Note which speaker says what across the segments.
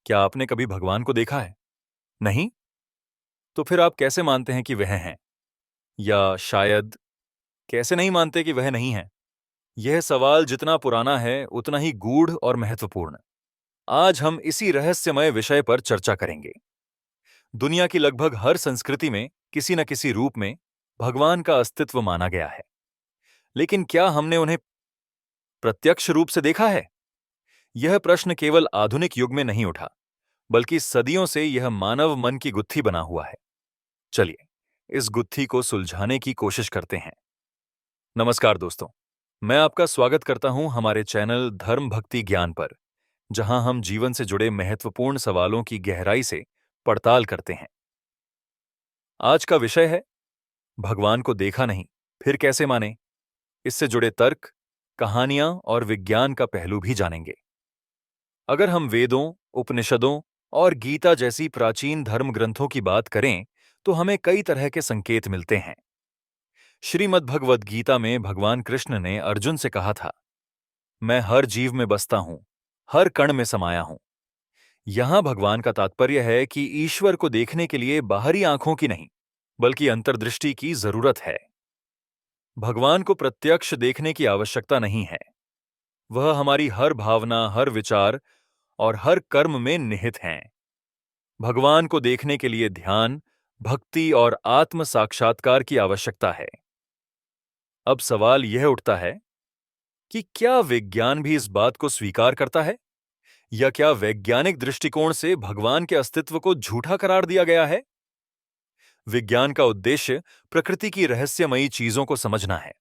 Speaker 1: क्या आपने कभी भगवान को देखा है? नहीं? तो फिर आप कैसे मानते हैं कि वह हैं? या शायद कैसे नहीं मानते कि वह नहीं है? यह सवाल जितना पुराना है, उतना ही गूढ़ और महत्वपूर्ण। आज हम इसी रहस्यमय विषय पर चर्चा करेंगे। दुनिया की लगभग हर संस्कृति में किसी न किसी रूप में भगवान का अस्तित्व माना गया है। लेकिन क्या हमने उन्हें प्रत्यक्ष रूप से देखा है? यह प्रश्न केवल आधुनिक युग में नहीं उठा, बल्कि सदियों से यह मानव मन की गुत्थी बना हुआ है। चलिए, इस गुत्थी को सुलझाने की कोशिश करते हैं। नमस्कार दोस्तों, मैं आपका स्वागत करता हूं हमारे चैनल धर्म भक्ति ज्ञान पर, जहां हम जीवन से जुड़े महत्वपूर्ण सवालों की गहराई से पड़ताल करते हैं। आज का विषय है भगवान को देखा नहीं, फिर कैसे माने। इससे जुड़े तर्क, कहानियां और विज्ञान का पहलू भी जानेंगे। अगर हम वेदों, उपनिषदों और गीता जैसी प्राचीन धर्म ग्रंथों की बात करें, तो हमें कई तरह के संकेत मिलते हैं। श्रीमद् भगवद गीता में भगवान कृष्ण ने अर्जुन से कहा था, मैं हर जीव में बसता हूं, हर कण में समाया हूं। यहां भगवान का तात्पर्य है कि ईश्वर को देखने के लिए बाहरी आंखों की नहीं, बल्कि अंतर्दृष्टि की जरूरत है। भगवान को प्रत्यक्ष देखने की आवश्यकता नहीं है। वह हमारी हर भावना, हर विचार और हर कर्म में निहित हैं। भगवान को देखने के लिए ध्यान, भक्ति और आत्म साक्षात्कार की आवश्यकता है। अब सवाल यह उठता है कि क्या विज्ञान भी इस बात को स्वीकार करता है, या क्या वैज्ञानिक दृष्टिकोण से भगवान के अस्तित्व को झूठा करार दिया गया है? विज्ञान का उद्देश्य प्रकृति की रहस्यमयी चीजों को समझना है।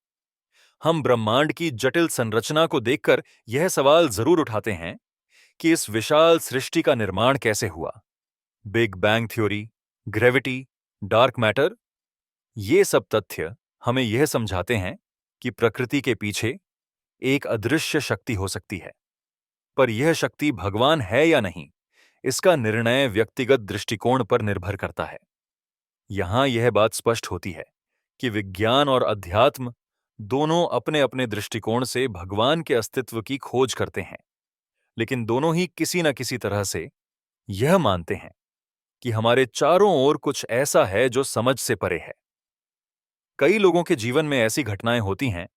Speaker 1: हम ब्रह्मांड की जटिल संरचना को देखकर यह सवाल जरूर उठाते हैं कि इस विशाल सृष्टि का निर्माण कैसे हुआ। Big bang theory, gravity, dark matter, ये सब तथ्य हमें यह समझाते हैं कि प्रकृति के पीछे एक अदृश्य शक्ति हो सकती है। पर यह शक्ति भगवान है या नहीं, इसका निर्णय व्यक्तिगत दृष्टिकोण पर निर्भर करता है। यहां यह बात स्पष्ट होती है कि विज्ञान और अध्यात्म दोनों अपने अपने दृष्टिकोण से भगवान के अस्तित्व की खोज करते हैं, लेकिन दोनों ही किसी न किसी तरह से यह मानते हैं कि हमारे चारों ओर कुछ ऐसा है जो समझ से परे है। कई लोगों के जीवन में ऐसी घटनाएं होती हैं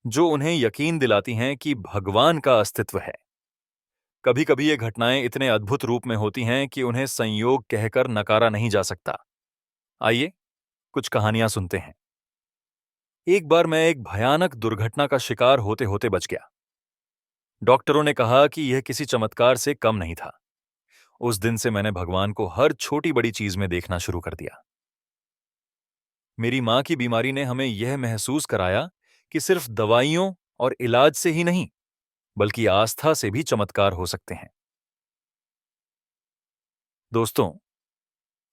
Speaker 1: जो उन्हें यकीन दिलाती हैं कि भगवान का अस्तित्व है। कभी कभी ये घटनाएं इतने अद्भुत रूप में होती हैं कि उन्हें संयोग कहकर नकारा नहीं जा सकता। आइए कुछ कहानियां सुनते हैं। एक बार मैं एक भयानक दुर्घटना का शिकार होते होते बच गया। डॉक्टरों ने कहा कि यह किसी चमत्कार से कम नहीं था। उस दिन से मैंने भगवान को हर छोटी बड़ी चीज में देखना शुरू कर दिया। मेरी मां की बीमारी ने हमें यह महसूस कराया कि सिर्फ दवाइयों और इलाज से ही नहीं, बल्कि आस्था से भी चमत्कार हो सकते हैं। दोस्तों,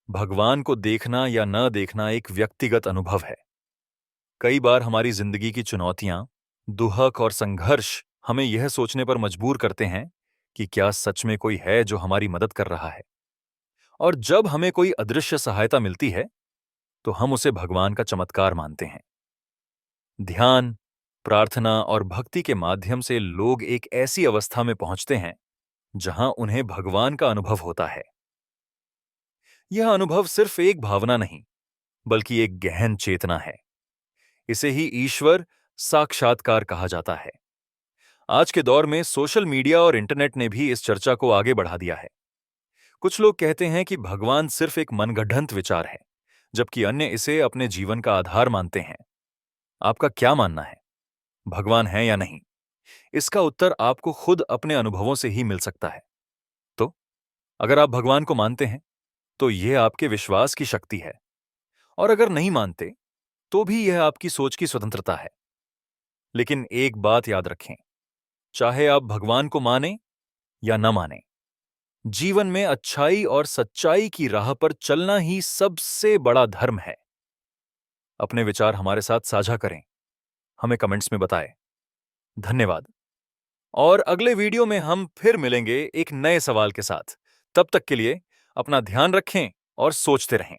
Speaker 1: भगवान को देखना या न देखना एक व्यक्तिगत अनुभव है। कई बार हमारी जिंदगी की चुनौतियां, दुहक और संघर्ष हमें यह सोचने पर मजबूर करते हैं कि क्या सच में कोई है जो हमारी मदद कर रहा है। और जब हमें कोई अदृश्य सहायता मिलती है, तो हम उसे भगवान का चमत्कार मानते हैं। ध्यान, प्रार्थना और भक्ति के माध्यम से लोग एक ऐसी अवस्था में पहुंचते हैं जहां उन्हें भगवान का अनुभव होता है। यह अनुभव सिर्फ एक भावना नहीं, बल्कि एक गहन चेतना है। इसे ही ईश्वर साक्षात्कार कहा जाता है। आज के दौर में सोशल मीडिया और इंटरनेट ने भी इस चर्चा को आगे बढ़ा दिया है। कुछ लोग कहते हैं कि भगवान सिर्फ एक मनगढ़ंत विचार है, जबकि अन्य इसे अपने जीवन का आधार मानते हैं। आपका क्या मानना है? भगवान है या नहीं? इसका उत्तर आपको खुद अपने अनुभवों से ही मिल सकता है। तो अगर आप भगवान को मानते हैं, तो यह आपके विश्वास की शक्ति है, और अगर नहीं मानते, तो भी यह आपकी सोच की स्वतंत्रता है। लेकिन एक बात याद रखें, चाहे आप भगवान को माने या न माने, जीवन में अच्छाई और सच्चाई की राह पर चलना ही सबसे बड़ा धर्म है। अपने विचार हमारे साथ साझा करें, हमें कमेंट्स में बताएं। धन्यवाद। और अगले वीडियो में हम फिर मिलेंगे एक नए सवाल के साथ। तब तक के लिए अपना ध्यान रखें और सोचते रहें।